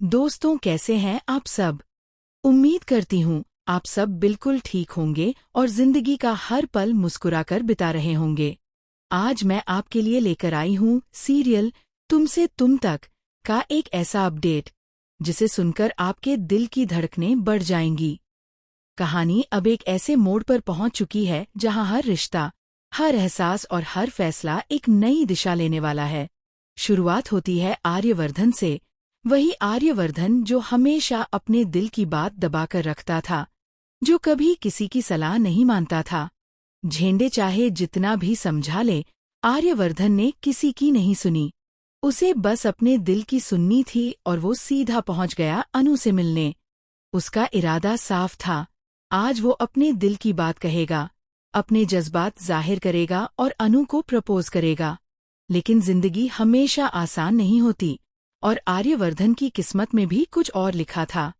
दोस्तों, कैसे हैं आप सब। उम्मीद करती हूँ आप सब बिल्कुल ठीक होंगे और जिंदगी का हर पल मुस्कुराकर बिता रहे होंगे। आज मैं आपके लिए लेकर आई हूँ सीरियल तुमसे तुम तक का एक ऐसा अपडेट जिसे सुनकर आपके दिल की धड़कनें बढ़ जाएंगी। कहानी अब एक ऐसे मोड़ पर पहुंच चुकी है जहां हर रिश्ता, हर एहसास और हर फैसला एक नई दिशा लेने वाला है। शुरुआत होती है आर्यवर्धन से, वही आर्यवर्धन जो हमेशा अपने दिल की बात दबाकर रखता था, जो कभी किसी की सलाह नहीं मानता था। झेंडे चाहे जितना भी समझा ले, आर्यवर्धन ने किसी की नहीं सुनी। उसे बस अपने दिल की सुननी थी और वो सीधा पहुंच गया अनु से मिलने। उसका इरादा साफ था, आज वो अपने दिल की बात कहेगा, अपने जज्बात जाहिर करेगा और अनु को प्रपोज करेगा। लेकिन जिंदगी हमेशा आसान नहीं होती और आर्यवर्धन की किस्मत में भी कुछ और लिखा था।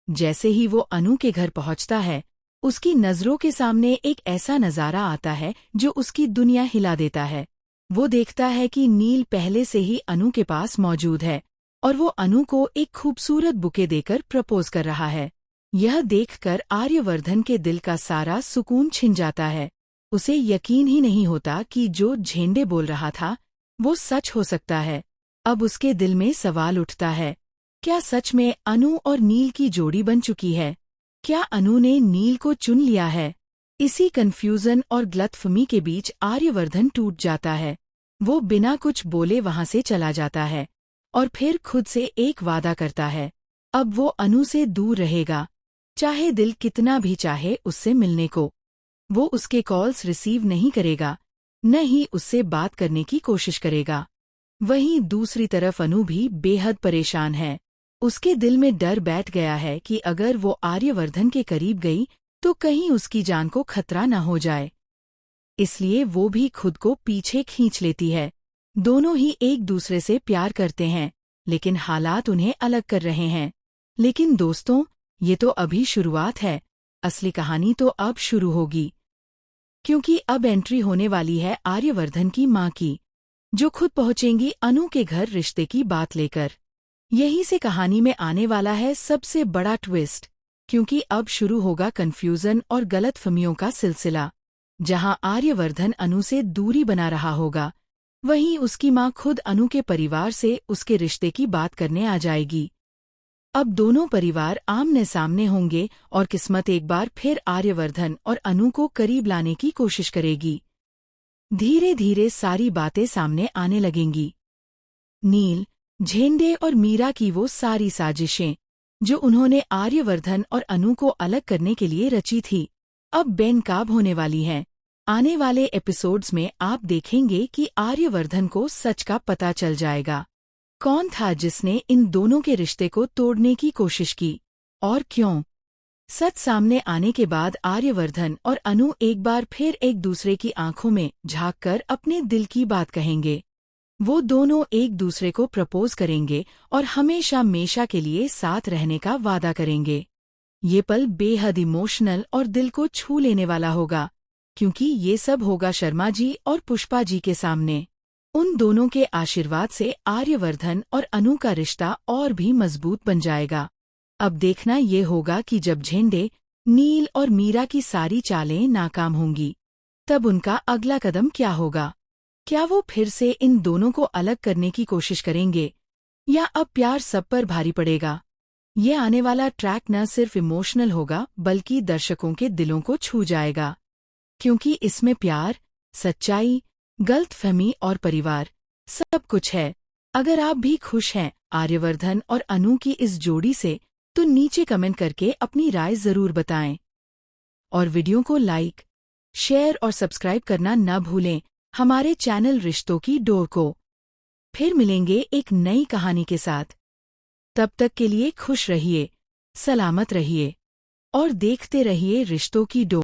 जैसे ही वो अनु के घर पहुंचता है, उसकी नजरों के सामने एक ऐसा नजारा आता है जो उसकी दुनिया हिला देता है। वो देखता है कि नील पहले से ही अनु के पास मौजूद है और वो अनु को एक खूबसूरत बुके देकर प्रपोज कर रहा है। यह देखकर आर्यवर्धन के दिल का सारा सुकून छिन जाता है। उसे यकीन ही नहीं होता कि जो झेंडे बोल रहा था वो सच हो सकता है। अब उसके दिल में सवाल उठता है, क्या सच में अनु और नील की जोड़ी बन चुकी है? क्या अनु ने नील को चुन लिया है? इसी कंफ्यूजन और गलतफहमी के बीच आर्यवर्धन टूट जाता है। वो बिना कुछ बोले वहां से चला जाता है और फिर खुद से एक वादा करता है, अब वो अनु से दूर रहेगा, चाहे दिल कितना भी चाहे उससे मिलने को। वो उसके कॉल्स रिसीव नहीं करेगा, न ही उससे बात करने की कोशिश करेगा। वहीं दूसरी तरफ अनु भी बेहद परेशान है। उसके दिल में डर बैठ गया है कि अगर वो आर्यवर्धन के करीब गई तो कहीं उसकी जान को खतरा न हो जाए। इसलिए वो भी खुद को पीछे खींच लेती है। दोनों ही एक दूसरे से प्यार करते हैं, लेकिन हालात उन्हें अलग कर रहे हैं। लेकिन दोस्तों, ये तो अभी शुरुआत है, असली कहानी तो अब शुरू होगी। क्योंकि अब एंट्री होने वाली है आर्यवर्धन की माँ की, जो खुद पहुंचेंगी अनु के घर रिश्ते की बात लेकर। यहीं से कहानी में आने वाला है सबसे बड़ा ट्विस्ट, क्योंकि अब शुरू होगा कंफ्यूजन और गलतफहमियों का सिलसिला। जहां आर्यवर्धन अनु से दूरी बना रहा होगा, वहीं उसकी माँ खुद अनु के परिवार से उसके रिश्ते की बात करने आ जाएगी। अब दोनों परिवार आमने सामने होंगे और किस्मत एक बार फिर आर्यवर्धन और अनु को करीब लाने की कोशिश करेगी। धीरे धीरे सारी बातें सामने आने लगेंगी। नील, झेंडे और मीरा की वो सारी साजिशें जो उन्होंने आर्यवर्धन और अनु को अलग करने के लिए रची थी, अब बेनकाब होने वाली हैं। आने वाले एपिसोड्स में आप देखेंगे कि आर्यवर्धन को सच का पता चल जाएगा। कौन था जिसने इन दोनों के रिश्ते को तोड़ने की कोशिश की और क्यों? सच सामने आने के बाद आर्यवर्धन और अनु एक बार फिर एक दूसरे की आंखों में झांककर अपने दिल की बात कहेंगे। वो दोनों एक दूसरे को प्रपोज करेंगे और हमेशा हमेशा के लिए साथ रहने का वादा करेंगे। ये पल बेहद इमोशनल और दिल को छू लेने वाला होगा, क्योंकि ये सब होगा शर्मा जी और पुष्पा जी के सामने। उन दोनों के आशीर्वाद से आर्यवर्धन और अनु का रिश्ता और भी मजबूत बन जाएगा। अब देखना ये होगा कि जब झेंडे, नील और मीरा की सारी चालें नाकाम होंगी, तब उनका अगला कदम क्या होगा। क्या वो फिर से इन दोनों को अलग करने की कोशिश करेंगे, या अब प्यार सब पर भारी पड़ेगा। ये आने वाला ट्रैक न सिर्फ इमोशनल होगा बल्कि दर्शकों के दिलों को छू जाएगा, क्योंकि इसमें प्यार, सच्चाई, गलतफहमी और परिवार सब कुछ है। अगर आप भी खुश हैं आर्यवर्धन और अनु की इस जोड़ी से, तो नीचे कमेंट करके अपनी राय जरूर बताएं। और वीडियो को लाइक, शेयर और सब्सक्राइब करना न भूलें हमारे चैनल रिश्तों की डोर को। फिर मिलेंगे एक नई कहानी के साथ। तब तक के लिए खुश रहिए, सलामत रहिए और देखते रहिए रिश्तों की डोर।